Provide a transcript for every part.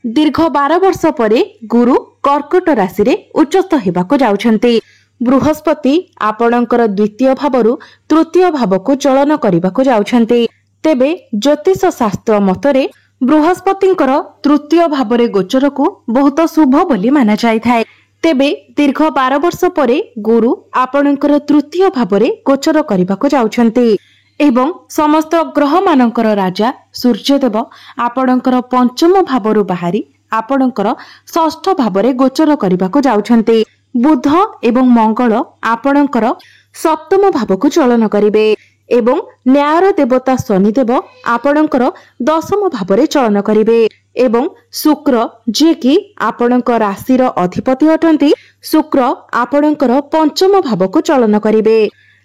दीर्घ 12 वर्ष पर गुरु कर्कट राशि रे उच्चस्थ हेबाको जाउछन्ति। बृहस्पति आपणकर द्वितीय भावरु तृतीय भाव को चलन करने जाउछन्ति। तेबे ज्योतिष शास्त्र मतरे बृहस्पतिंकर तृतीय भाव रे गोचर को बहुत शुभ बोली माना जाइथाय। तेबे दीर्घ 12 वर्ष पर गुरु आपणकर तृतीय भाव रे गोचर करने जाउछन्ति एवं समस्त ग्रह मानकर राजा सूर्यदेव आपणकर पंचम भावरु बाहरी आपणकर षष्ठ भाव रे गोचर करने जाउछन्ति। बुध एवं मंगल आपणकर सप्तम भाव को चलन करिवे एवं न्यायर देवता शनिदेव आपणकर दशम भाव रे चलन करिवे एवं शुक्र जे कि आपणक राशिर अधिपति अटंती शुक्र आपणकर पंचम भाव को चलन करिवे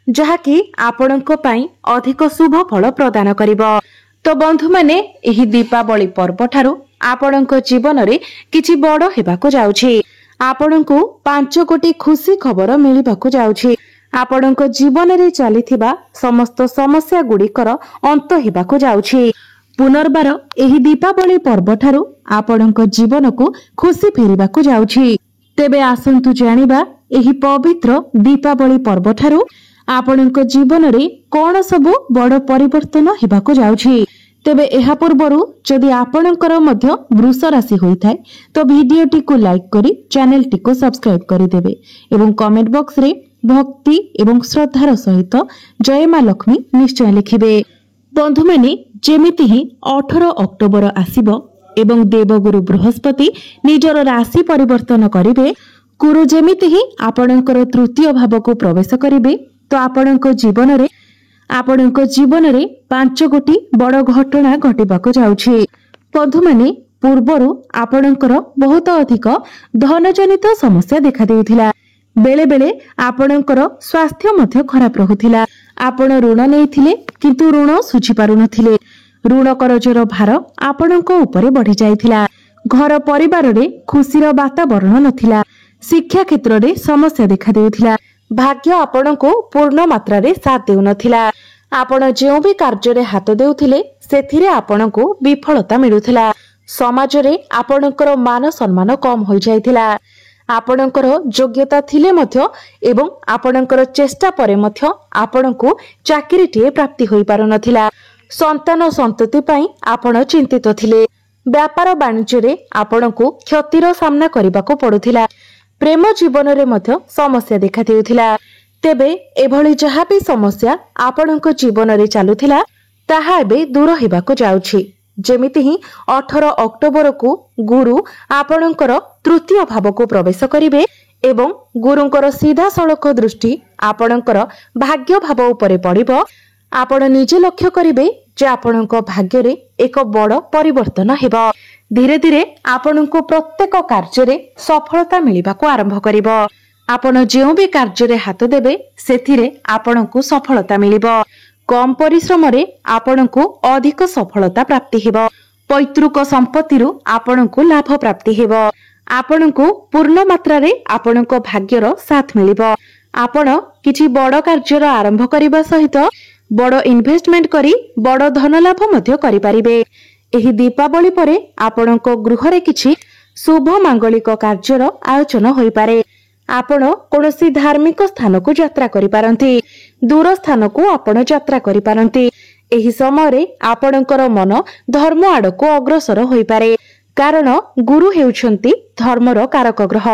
जहाँकि आपणक पई अधिक शुभ फल प्रदान करिवो। तो बंधु माने एही दीपावली पर्व ठारू आपणक जीवन रे किछि बड़ हेबाको जाउछि। आपणको 5 कोटी खुशी खबर मिलिबाको जाउछि। आपणक जीवन रे चलिथिबा समस्त समस्या गुड़िकर अंत हेबाको जाउछि। पुनर्बार एही दीपावली पर्व ठारू आपणक जीवन को खुशी फेरिबाको जाउछि। तेबे आसंतु जानिबा एही पवित्र दीपावली पर्व ठारू आपणक जीवन रे कोन सब बड़ परिवर्तन हेबाको जाउछि। तेबे एहा पूर्वरु जदि आपणकर मध्य वृष राशि होइथाय तो भिडियोटी को लाइक करी चैनल टी को सब्सक्राइब करि देबे एवं कमेंट बॉक्स रे भक्ति एवं श्रद्धार सहित जय मां लक्ष्मी निश्चय लिखिबे। बंधु माने जेमिति ही 18 अक्टोबर आसीबो एवं देवगुरु बृहस्पति निजर राशि परिवर्तन करिवे गुरु जेमिति ही आपणकर तृतीय भाव को प्रवेश करिवे तो आपणक जीवन रे 5 कोटी बड़ घटना घटिबाको जाउछि। बंधु माने पूर्वरु आपणकर बहुत अधिक धन जनित समस्या देखा देउथिला। बेले बेले आपणकर स्वास्थ्य मध्य खराब रहुथिला। आपण ऋण नेइथिले किंतु ऋण सुझी पारु नथिले। ऋण करजर भार आपणक उपरे बढ़ी जाइथिला। घर परिवार रे खुशीर वातावरण नथिला। शिक्षा क्षेत्र रे समस्या देखा देउथिला। भाग्य आपणको पूर्ण मात्रा रे साथ देउ नथिला। आपण जेउ भी कार्य रे हाथ देउथिले सेथिरे आपणको विफलता मिलुथिला। समाज रे आपणकर मान सम्मान कम होई जाइथिला। आपणकर योग्यता थिले मध्य एवं आपणकर चेष्टा परे मध्य आपणको चाकरीटिए प्राप्ति होई पारु नथिला। संतान संतति पई आपण चिंतित थिले। व्यापार वाणिज्य रे आपणको क्षतिर सामना करबाको पडुथिला। प्रेम जीवन रे मध्य समस्या देखा देउथिला। तेबे एभली जहा भी समस्या आपणक जीवन रे चालुथिला ताहा एबे दूर हेबाको जाउछि। जेमिति ही 18 अक्टोबर को गुरु आपणकर तृतीय भाव को प्रवेश करिवे एवं गुरुंकर सीधा सड़क दृष्टि आपणकर भाग्य भाव उपरे पड़िबो। आपण निजे लक्ष्य करिवे जे आपणक भाग्य रे एक बड़ परिवर्तन हेबो। धीरे धीरे आपणको प्रत्येक कार्य रे सफलता मिलिबाको आरंभ करिवो। आपण जेउ भी कार्य रे हाथ देबे सेथिरे आपणको सफलता मिलिबो। कम परिश्रम रे आपणको अधिक सफलता प्राप्ति हेबो। पैतृक संपत्ति रु आपणको लाभ प्राप्ति हेबो। आपणको पूर्ण मात्रा रे आपणको भाग्यर साथ मिलिबो। आपण किछि बड़ कार्य रो आरंभ करिबा सहित बड़ इन्वेस्टमेंट करी बड़ धन लाभ मध्य करि परिबे। एही दीपावली परे आपणको गृह रे किछि शुभ मांगलिक कार्यर आयोजन होई पारे। आपण कोनोसी धार्मिक स्थान को यात्रा करि पारंती। दूर स्थान को आपण यात्रा करि पारंती। एही समय रे आपणकर मन धर्म आडको अग्रसर होई पारे कारण गुरु हेउछंती धर्मर कारक ग्रह।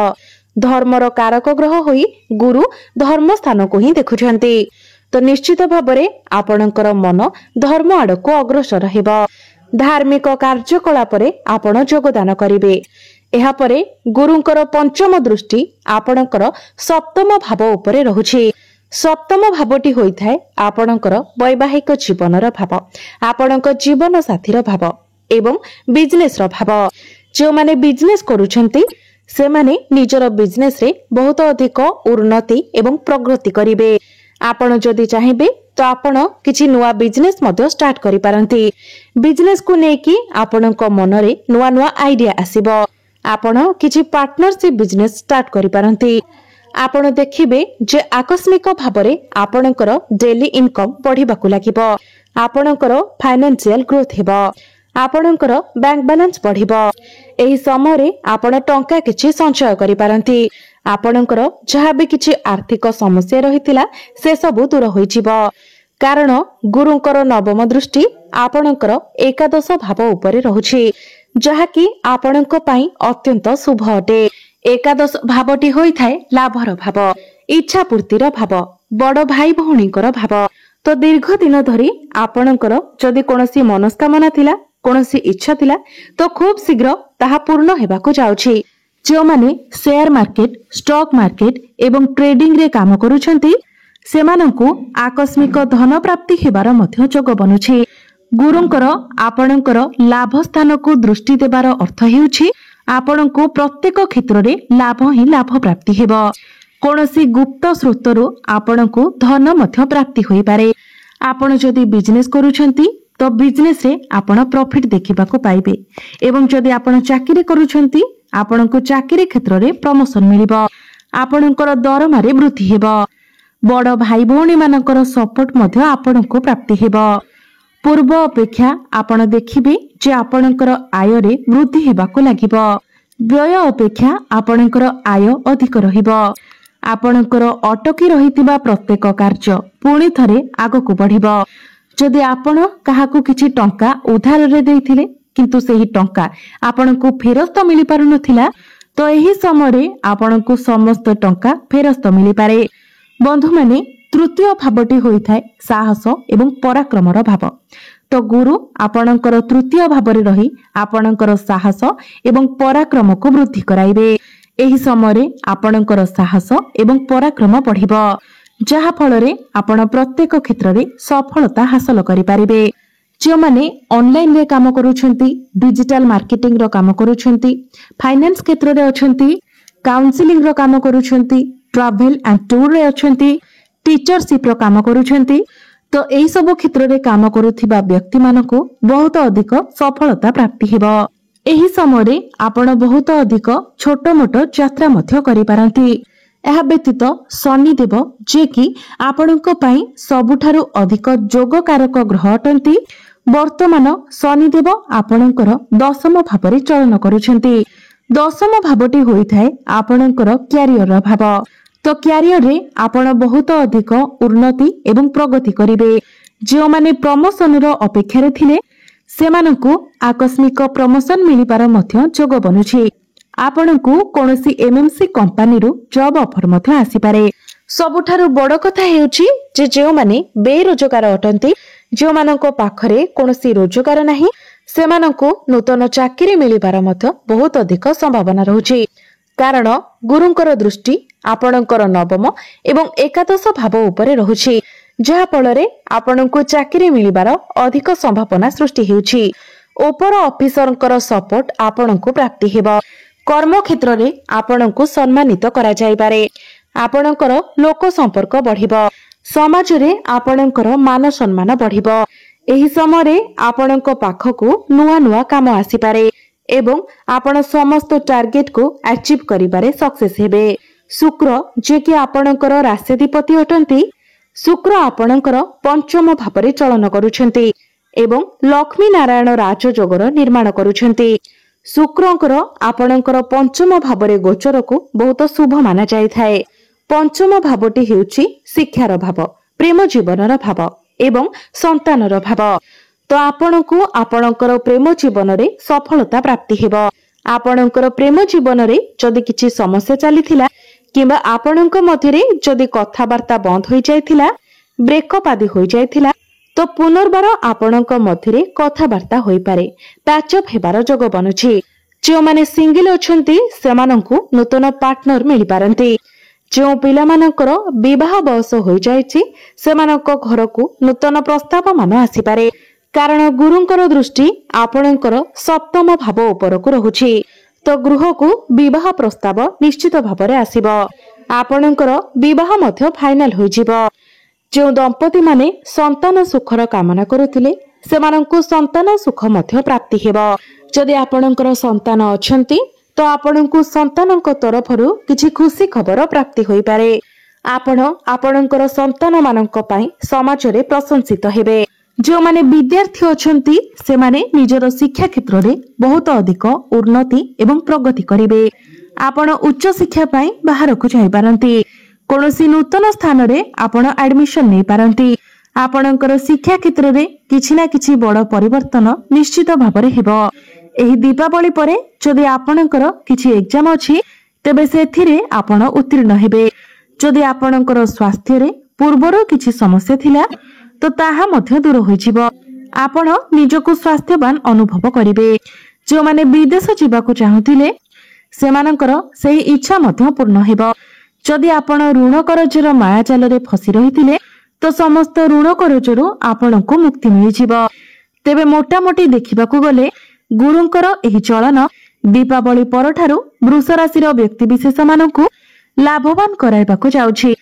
धर्मर कारक ग्रह होई गुरु धर्म स्थान को ही देखुछंती। तो निश्चित भाबरे आपणकर मन धर्म आडको अग्रसर हेबो। धार्मिक कार्यकलाप रे आपण योगदान करिवे। एहा परे गुरुंकर पंचम दृष्टि आपणकर सप्तम भाव उपरे रहुछि। सप्तम भावटी होइथाय आपणकर वैवाहिक जीवनर भाव, आपणक जीवन साथीर भाव एवं बिजनेस रो भाव। जो माने बिजनेस करूछंती से माने निजर बिजनेस रे बहुत अधिक उन्नति एवं प्रगति करिवे। आपण जदि चाहिबे तो आपण किछि नुवा बिजनेस मध्य स्टार्ट करि पारंती। बिजनेस को नेकी आपणक मन रे नुवा नुवा आइडिया आसीबो। आपण किछि पार्टनरशिप बिजनेस स्टार्ट करि पारंती। आपण देखिबे जे आकस्मिक भाबरे आपणकर डेली इनकम बढ़िबाकु लागिबो। आपणकर फाइनेंशियल ग्रोथ हेबो। आपणकर बैंक बैलेंस बढ़िबो ଏହି ସମୟରେ ଆପଣ ଟଙ୍କା କିଛି ସଞ୍ଚୟ କରିପାରନ୍ତି। ଆପଣଙ୍କର ଯାହା ବି କିଛି ଆର୍ଥିକ ସମସ୍ୟା ରହିଥିଲା ସେ ସବୁ ଦୂର ହୋଇଯିବ। କାରଣ ଗୁରୁଙ୍କର ନବମ ଦୃଷ୍ଟି ଆପଣଙ୍କର ଏକାଦଶ ଭାବ ଉପରେ ରହୁଛି, ଯାହାକି ଆପଣଙ୍କ ପାଇଁ ଅତ୍ୟନ୍ତ ଶୁଭ ଅଟେ। ଏକାଦଶ ଭାବଟି ହୋଇଥାଏ ଲାଭର ଭାବ, ଇଚ୍ଛା ପୂର୍ତ୍ତିର ଭାବ, ବଡ ଭାଇ ଭଉଣୀଙ୍କର ଭାବ। ତ ଦୀର୍ଘ ଦିନ ଧରି ଆପଣଙ୍କର ଯଦି କୌଣସି ମନସ୍କାମନା ଥିଲା, କୌଣସି ଇଚ୍ଛା ଥିଲା, ତ ଖୁବ୍ ଶୀଘ୍ର ତାହା ପୂର୍ଣ୍ଣ ହେବାକୁ ଯାଉଛି। ଯେଉଁମାନେ ସେୟାର ମାର୍କେଟ, ଷ୍ଟକ୍ ମାର୍କେଟ ଏବଂ ଟ୍ରେଡିଂରେ କାମ କରୁଛନ୍ତି ସେମାନଙ୍କୁ ଆକସ୍ମିକ ଧନ ପ୍ରାପ୍ତି ହେବାର ମଧ୍ୟ ଯୋଗ ବନୁଛି। ଗୁରୁଙ୍କର ଆପଣଙ୍କର ଲାଭ ସ୍ଥାନକୁ ଦୃଷ୍ଟି ଦେବାର ଅର୍ଥ ହେଉଛି ଆପଣଙ୍କୁ ପ୍ରତ୍ୟେକ କ୍ଷେତ୍ରରେ ଲାଭ ହିଁ ଲାଭ ପ୍ରାପ୍ତି ହେବ। କୌଣସି ଗୁପ୍ତ ସ୍ରୋତରୁ ଆପଣଙ୍କୁ ଧନ ମଧ୍ୟ ପ୍ରାପ୍ତି ହୋଇପାରେ। ଆପଣ ଯଦି ବିଜନେସ୍ କରୁଛନ୍ତି ତ ବିଜନେସରେ ଆପଣ ପ୍ରଫିଟ ଦେଖିବାକୁ ପାଇବେ ଏବଂ ଯଦି ଆପଣ ଚାକିରି କରୁଛନ୍ତି ଆପଣଙ୍କୁ ଚାକିରି କ୍ଷେତ୍ରରେ ପ୍ରମୋସନ ମିଳିବ। ଆପଣଙ୍କର ଦରମାରେ ବୃଦ୍ଧି ହେବ। ବଡ ଭାଇ ଭଉଣୀ ମାନଙ୍କର ସପୋର୍ଟ ମଧ୍ୟ ଆପଣଙ୍କୁ ପ୍ରାପ୍ତି ହେବ। ପୂର୍ବ ଅପେକ୍ଷା ଆପଣ ଦେଖିବେ ଯେ ଆପଣଙ୍କର ଆୟରେ ବୃଦ୍ଧି ହେବାକୁ ଲାଗିବ। ବ୍ୟୟ ଅପେକ୍ଷା ଆପଣଙ୍କର ଆୟ ଅଧିକ ରହିବ। ଆପଣଙ୍କର ଅଟକି ରହିଥିବା ପ୍ରତ୍ୟେକ କାର୍ଯ୍ୟ ପୁଣି ଥରେ ଆଗକୁ ବଢିବ। ଯଦି ଆପଣ କାହାକୁ କିଛି ଟଙ୍କା ଉଧାରରେ ଦେଇଥିଲେ କିନ୍ତୁ ସେହି ଟଙ୍କା ଆପଣଙ୍କୁ ଫେରସ୍ତ ମିଳିପାରୁନଥିଲା ତ ଏହି ସମୟରେ ଆପଣଙ୍କୁ ସମସ୍ତ ଟଙ୍କା ଫେରସ୍ତ ମିଳିପାରେ। ବନ୍ଧୁମାନେ, ତୃତୀୟ ଭାବଟି ହୋଇଥାଏ ସାହସ ଏବଂ ପରାକ୍ରମର ଭାବ। ତ ଗୁରୁ ଆପଣଙ୍କର ତୃତୀୟ ଭାବରେ ରହି ଆପଣଙ୍କର ସାହସ ଏବଂ ପରାକ୍ରମକୁ ବୃଦ୍ଧି କରାଇବେ। ଏହି ସମୟରେ ଆପଣଙ୍କର ସାହସ ଏବଂ ପରାକ୍ରମ ବଢିବ, ଯାହା ଫଳରେ ଆପଣ ପ୍ରତ୍ୟେକ କ୍ଷେତ୍ରରେ ସଫଳତା ହାସଲ କରିପାରିବେ। ଯେଉଁମାନେ ଅନଲାଇନରେ କାମ କରୁଛନ୍ତି, ଡିଜିଟାଲ ମାର୍କେଟିଂର କାମ କରୁଛନ୍ତି, ଫାଇନାନ୍ସ କ୍ଷେତ୍ରରେ ଅଛନ୍ତି, କାଉନସିଲିଂର କାମ କରୁଛନ୍ତି, ଟ୍ରାଭେଲ ଆଣ୍ଡ ଟୁରରେ ଅଛନ୍ତି, ଟିଚରସିପର କାମ କରୁଛନ୍ତି, ତ ଏହି ସବୁ କ୍ଷେତ୍ରରେ କାମ କରୁଥିବା ବ୍ୟକ୍ତିମାନଙ୍କୁ ବହୁତ ଅଧିକ ସଫଳତା ପ୍ରାପ୍ତି ହେବ। ଏହି ସମୟରେ ଆପଣ ବହୁତ ଅଧିକ ଛୋଟ ମୋଟ ଯାତ୍ରା ମଧ୍ୟ କରିପାରନ୍ତି। ଏହା ବ୍ୟତୀତ ଶନିଦେବ, ଯିଏକି ଆପଣଙ୍କ ପାଇଁ ସବୁଠାରୁ ଅଧିକ ଯୋଗକାରକ ଗ୍ରହ ଅଟନ୍ତି, ବର୍ତ୍ତମାନ ଶନିଦେବ ଆପଣଙ୍କର ଦଶମ ଭାବରେ ଚଳନ କରୁଛନ୍ତି। ଦଶମ ଭାବଟି ହୋଇଥାଏ ଆପଣଙ୍କର କ୍ୟାରିୟରର ଭାବ। ତ କ୍ୟାରିୟରରେ ଆପଣ ବହୁତ ଅଧିକ ଉନ୍ନତି ଏବଂ ପ୍ରଗତି କରିବେ। ଯେଉଁମାନେ ପ୍ରମୋସନର ଅପେକ୍ଷାରେ ଥିଲେ ସେମାନଙ୍କୁ ଆକସ୍ମିକ ପ୍ରମୋସନ ମିଳିବାର ମଧ୍ୟ ଯୋଗ ବନୁଛି। ଆପଣଙ୍କୁ କୌଣସି ଏମଏନସି କମ୍ପାନୀରୁ ଜବ୍ ଅଫର ମଧ୍ୟ ଆସିପାରେ। ସବୁଠାରୁ ବଡ କଥା ହେଉଛି ଯେ ଯେଉଁମାନେ ବେରୋଜଗାର ଅଟନ୍ତି, ଯେଉଁମାନଙ୍କ ପାଖରେ କୌଣସି ରୋଜଗାର ନାହିଁ, ସେମାନଙ୍କୁ ନୂତନ ଚାକିରି ମିଳିବାର ମଧ୍ୟ ବହୁତ ଅଧିକ ସମ୍ଭାବନା ରହୁଛି। କାରଣ ଗୁରୁଙ୍କର ଦୃଷ୍ଟି ଆପଣଙ୍କର ନବମ ଏବଂ ଏକାଦଶ ଭାବ ଉପରେ ରହୁଛି, ଯାହା ଫଳରେ ଆପଣଙ୍କୁ ଚାକିରି ମିଳିବାର ଅଧିକ ସମ୍ଭାବନା ସୃଷ୍ଟି ହେଉଛି। ଉପର ଅଫିସରଙ୍କର ସପୋର୍ଟ ଆପଣଙ୍କୁ ପ୍ରାପ୍ତି ହେବ। କର୍ମକ୍ଷେତ୍ରରେ ଆପଣଙ୍କୁ ସମ୍ମାନିତ କରାଯାଇପାରେ। ଆପଣଙ୍କର ଲୋକ ସମ୍ପର୍କ ବଢିବ। ସମାଜରେ ଆପଣଙ୍କର ମାନ ସମ୍ମାନ ବଢିବ। ଏହି ସମୟରେ ଆପଣଙ୍କ ପାଖକୁ ନୂଆ ନୂଆ କାମ ଆସିପାରେ ଏବଂ ଆପଣ ସମସ୍ତ ଟାର୍ଗେଟକୁ ଆଚିଭ କରିବାରେ ସକ୍ସେସ ହେବେ। ଶୁକ୍ର, ଯିଏକି ଆପଣଙ୍କର ରାଶ୍ୟାଧିପତି ଅଟନ୍ତି, ଶୁକ୍ର ଆପଣଙ୍କର ପଞ୍ଚମ ଭାବରେ ଚଳନ କରୁଛନ୍ତି ଏବଂ ଲକ୍ଷ୍ମୀ ନାରାୟଣ ରାଜଯୋଗର ନିର୍ମାଣ କରୁଛନ୍ତି। ଶୁକ୍ରଙ୍କର ଆପଣଙ୍କର ପଞ୍ଚମ ଭାବରେ ଗୋଚରକୁ ବହୁତ ଶୁଭ ମାନା ଯାଇଥାଏ। ପଞ୍ଚମ ଭାବଟି ହେଉଛି ଶିକ୍ଷାର ଭାବ, ପ୍ରେମ ଜୀବନର ଭାବ ଏବଂ ସନ୍ତାନର ଭାବ। ତ ଆପଣଙ୍କୁ ଆପଣଙ୍କର ପ୍ରେମ ଜୀବନରେ ସଫଳତା ପ୍ରାପ୍ତି ହେବ। ଆପଣଙ୍କର ପ୍ରେମ ଜୀବନରେ ଯଦି କିଛି ସମସ୍ୟା ଚାଲିଥିଲା କିମ୍ବା ଆପଣଙ୍କ ମଧ୍ୟରେ ଯଦି କଥାବାର୍ତ୍ତା ବନ୍ଦ ହୋଇଯାଇଥିଲା, ବ୍ରେକଅପ୍ ଆଦି ହୋଇଯାଇଥିଲା, ତ ପୁନର୍ବାର ଆପଣଙ୍କ ମଧ୍ୟରେ କଥାବାର୍ତ୍ତା ହୋଇପାରେ, ପ୍ୟାଚଅପ୍ ହେବାର ଯୋଗ ବନୁଛି। ଯେଉଁମାନେ ସିଙ୍ଗଲ ଅଛନ୍ତି ସେମାନଙ୍କୁ ନୂତନ ପାର୍ଟନର ମିଳିପାରନ୍ତି। ଯେଉଁ ପିଲାମାନଙ୍କର ବିବାହ ବୟସ ହୋଇଯାଇଛି ସେମାନଙ୍କ ଘରକୁ ନୂତନ ପ୍ରସ୍ତାବ ମାନ ଆସିପାରେ। କାରଣ ଗୁରୁଙ୍କର ଦୃଷ୍ଟି ଆପଣଙ୍କର ସପ୍ତମ ଭାବ ଉପରକୁ ରହୁଛି, ତ ଗୃହକୁ ବିବାହ ପ୍ରସ୍ତାବ ନିଶ୍ଚିତ ଭାବରେ ଆସିବ। ଆପଣଙ୍କର ବିବାହ ମଧ୍ୟ ଫାଇନାଲ ହୋଇଯିବ। ଯେଉଁ ଦମ୍ପତି ମାନେ ସନ୍ତାନ ସୁଖର କାମନା କରୁଥିଲେ ସେମାନଙ୍କୁ ସନ୍ତାନ ସୁଖ ମଧ୍ୟ ପ୍ରାପ୍ତି ହେବ। ଯଦି ଆପଣଙ୍କର ସନ୍ତାନ ଅଛନ୍ତି ତ ଆପଣଙ୍କୁ ସନ୍ତାନଙ୍କ ତରଫରୁ କିଛି ଖୁସି ଖବର ପ୍ରାପ୍ତି ହୋଇପାରେ। ଆପଣ ଆପଣଙ୍କର ସନ୍ତାନ ମାନଙ୍କ ପାଇଁ ସମାଜରେ ପ୍ରଶଂସିତ ହେବେ। जो माने विद्यार्थी अछंती से माने निजर शिक्षा क्षेत्र रे बहुत अधिक उन्नति एवं प्रगति करिवे। आपण उच्च शिक्षा पाई बाहर को जाई पारंती। कोनोसी नूतन स्थान रे आपण एडमिशन नै पारंती। आपणकर शिक्षा क्षेत्र रे किछि ना किछि बड़ परिवर्तन निश्चित भाबरे हेबो। एही दीपावली परे जदि आपणकर किछि एग्जाम अछि तेबे सेथिरे आपण उत्तीर्ण हेबे। जदि आपणकर स्वास्थ्य रे पूर्वरो किछि समस्या थिला तो ताहा मध्य दूर होइजिबो। आपण निजको स्वास्थ्यवान अनुभव करिवे। जो माने विदेश जीवाको चाहुथिले सेमानकर सेही इच्छा मध्य पूर्ण हेबो। जदि आपण ऋण करजर माया जाल रे फसी रहिथिले तो समस्त ऋण करजरु आपणको मुक्ति मिलिजिबो। तेबे मोटामोटी देखिबाकू गले गुरुंकर एही चलन दीपावली परठारु वृष राशिर व्यक्ति विशेष मानकु लाभवान कराइबाकू जाउछि।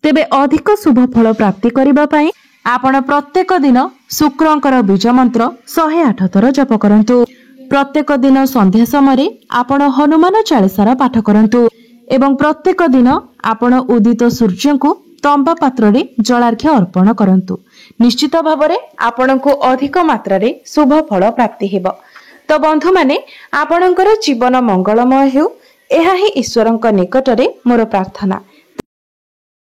तेबे अधिक शुभ फल प्राप्ति करिबा पई आपण प्रत्येक दिन शुक्रंकर बीज मंत्र 108 थर जप करंतु। प्रत्येक दिन संध्या समय आपण हनुमान चालीसार पाठ करंतु एवं प्रत्येक दिन आपण उदित सूर्य को तंबा पात्र रे जलार्घ्य अर्पण करंतु। निश्चित भावरे आपणको अधिक मात्रा रे शुभ फल प्राप्ति हेबो। तो बंधु माने आपणकर जीवन मंगलमय हेउ एहा ही ईश्वरंक निकटरे मोर प्रार्थना।